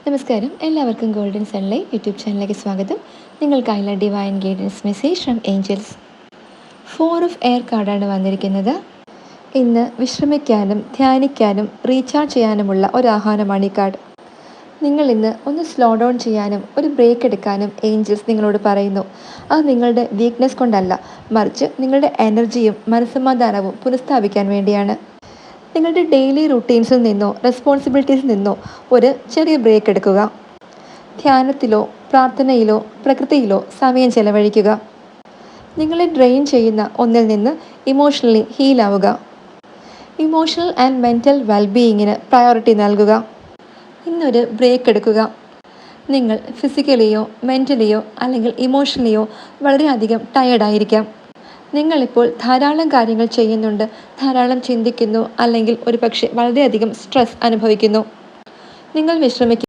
നമസ്കാരം, എല്ലാവർക്കും golden sunlight YouTube ചാനലിലേക്ക് സ്വാഗതം. നിങ്ങൾക്കായുള്ള divine guidance message from angels. 4 of air കാർഡാണ് വന്നിരിക്കുന്നത്. ഇന്ന് വിശ്രമിക്കാനും ധ്യാനിക്കാനും റീചാർജ് ചെയ്യാനുമുള്ള ഒരു ആഹ്വാനമാണ് ഈ കാർഡ്. നിങ്ങൾ ഇന്ന് ഒന്ന് സ്ലോ ഡൗൺ ചെയ്യാനും ഒരു ബ്രേക്ക് എടുക്കാനും ഏഞ്ചൽസ് നിങ്ങളോട് പറയുന്നു. അത് നിങ്ങളുടെ വീക്ക്നെസ് കൊണ്ടല്ല, മറിച്ച് നിങ്ങളുടെ എനർജിയും മനസ്സമാധാനവും പുനഃസ്ഥാപിക്കാൻ വേണ്ടിയാണ്. നിങ്ങളുടെ ഡെയിലി റുട്ടീൻസിൽ നിന്നോ റെസ്പോൺസിബിലിറ്റീസിൽ നിന്നോ ഒരു ചെറിയ ബ്രേക്ക് എടുക്കുക. ധ്യാനത്തിലോ പ്രാർത്ഥനയിലോ പ്രകൃതിയിലോ സമയം ചെലവഴിക്കുക. നിങ്ങളെ ഡ്രെയിൻ ചെയ്യുന്ന ഒന്നിൽ നിന്ന് ഇമോഷണലി ഹീലാവുക. ഇമോഷണൽ ആൻഡ് മെൻ്റൽ വെൽബീയിങ്ങിന് പ്രയോറിറ്റി നൽകുക. ഇന്നൊരു ബ്രേക്ക് എടുക്കുക. നിങ്ങൾ ഫിസിക്കലിയോ മെൻ്റലിയോ അല്ലെങ്കിൽ ഇമോഷണലിയോ വളരെയധികം ടയേർഡായിരിക്കാം. നിങ്ങളിപ്പോൾ ധാരാളം കാര്യങ്ങൾ ചെയ്യുന്നുണ്ട്, ധാരാളം ചിന്തിക്കുന്നു, അല്ലെങ്കിൽ ഒരു പക്ഷേ വളരെയധികം സ്ട്രെസ് അനുഭവിക്കുന്നു. നിങ്ങൾ വിശ്രമിക്കുക.